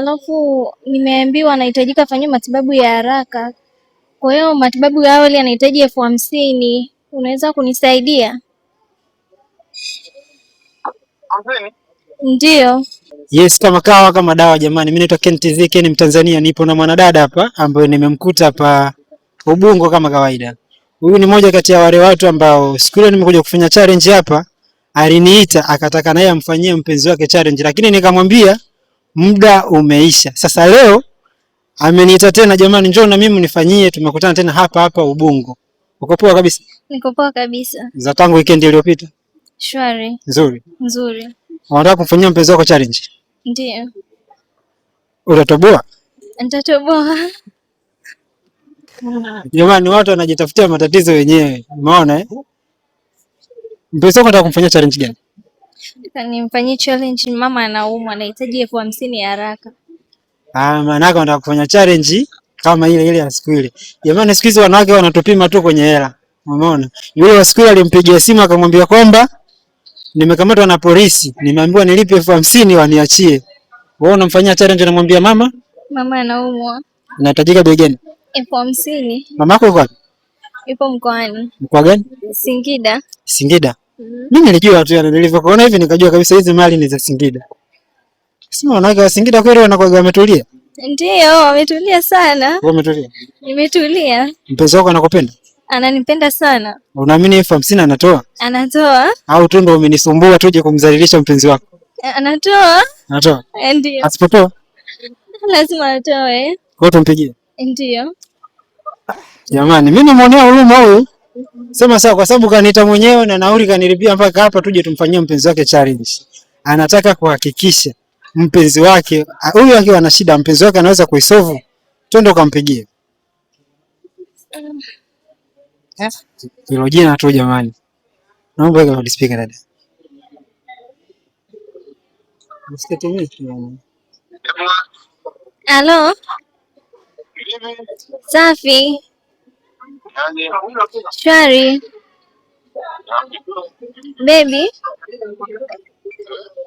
alafu nimeambiwa anahitajika afanywe matibabu ya haraka. Kwa hiyo matibabu ya awali yanahitaji 50,000. Unaweza kunisaidia? Ndio. Yes, kama kawa kama dawa jamani. Mimi naitwa Ken TZ, Ken Mtanzania. Nipo na mwanadada hapa ambaye nimemkuta hapa Ubungo kama kawaida. Huyu ni mmoja kati ya wale watu ambao siku ile nimekuja kufanya challenge hapa, aliniita akataka naye amfanyie mpenzi wake challenge, lakini nikamwambia muda umeisha. Sasa leo ameniita tena, jamani njoo na mimi nifanyie. Tumekutana tena hapa hapa Ubungo. Uko poa kabisa? Niko poa kabisa. Za tangu weekend iliyopita? Shwari. Nzuri. Nzuri. Unataka kumfanyia mpenzi wako challenge? Ndio. Utatoboa? Nitatoboa. Jamani, watu wanajitafutia matatizo wenyewe. Umeona eh? Mpenzi wako anataka kumfanyia challenge gani? Nimfanyie challenge, mama anaumwa, anahitaji 50,000 haraka. Maana yake anataka kufanya challenge kama ile ile ya siku ile. Jamani, siku hizi wanawake wanatupima tu kwenye hela. Umeona? Yule wa siku ile alimpigia simu akamwambia kwamba nimekamatwa na polisi, nimeambiwa nilipe 50,000 waniachie. Wewe unamfanyia challenge, unamwambia mama anaumwa. Inahitajika bei gani? 50,000. Mama yako yuko wapi? Yupo mkoani. Mkoa gani? Singida. Singida. Mimi nilijua tu, yani nilivyokuona hivi nikajua kabisa hizi mali ni za Singida. Sema wanawake wa Singida kweli wanakuwa wametulia? Ndio, wametulia sana. Wewe umetulia? Nimetulia. Mpenzi wako anakupenda? Ananipenda sana. Unaamini 50,000 anatoa? Anatoa. Au tu ndo umenisumbua tuje kumdhalilisha mpenzi wako? Anatoa. Anatoa? Ndio. Asipotoa? Lazima atoe. Kwa hiyo tumpigie? Ndio. Jamani, mimi namuonea huruma huyu. Sema sawa, kwa sababu kaniita mwenyewe na nauli kanilipia mpaka hapa tuje tumfanyie mpenzi wake challenge. Anataka kuhakikisha mpenzi wake huyu akiwa na shida, mpenzi wake anaweza kuisolve. Twende ukampigie. Hilo jina tu jamani. Naomba weka loud speaker dada. Halo. Safi. Shwari. Baby.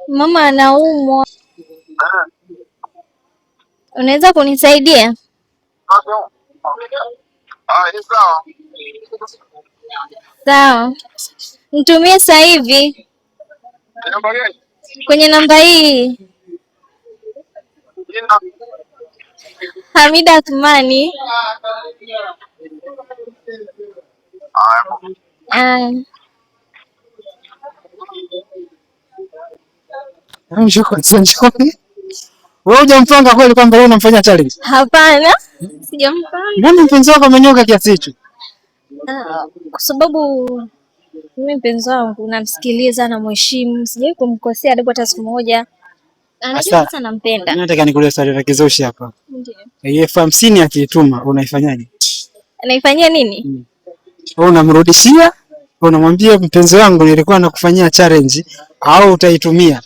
Mama anaumwa. Unaweza kunisaidia? Sawa. Nitumie sasa hivi. Kwenye namba hii. Hamida Athmani. Wewe hujampanga kweli kwamba leo unamfanyia challenge? Hapana, sijampanga. Mbona mpenzi wako amenyoka kiasi hicho? Kwa sababu mimi mpenzi wangu namsikiliza na mheshimu, sijawahi kumkosea hata siku moja. Anajua sana nampenda. Mimi nataka nikuulize swali la kizushi hapa. Ndio. 50,000 akituma unaifanyaje? Anaifanyia nini? Wewe unamrudishia? Unamwambia mpenzi wangu nilikuwa nakufanyia challenge au utaitumia?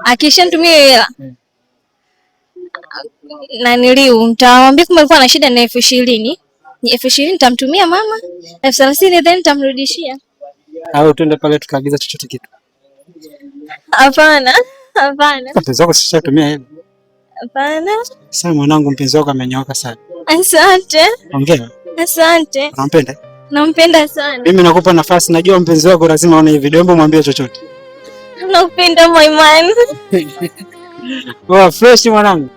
Akishanitumia hela. Na nitamwambia kama alikuwa na shida na 20,000. 20,000 nitamtumia mama, 30,000 then nitamrudishia. Au twende pale tukaagiza chochote kitu. Hapana. Hapana. Mpenzi wako sishatumia hela. Hapana. Sasa mwanangu, mpenzi wako amenyooka sana. Asante. Ongea. Asante. Unampenda? Nampenda sana. Mimi nakupa nafasi, najua mpenzi wako lazima aone video, hebu mwambie chochote. Nakupenda my man. Fresh mwanangu.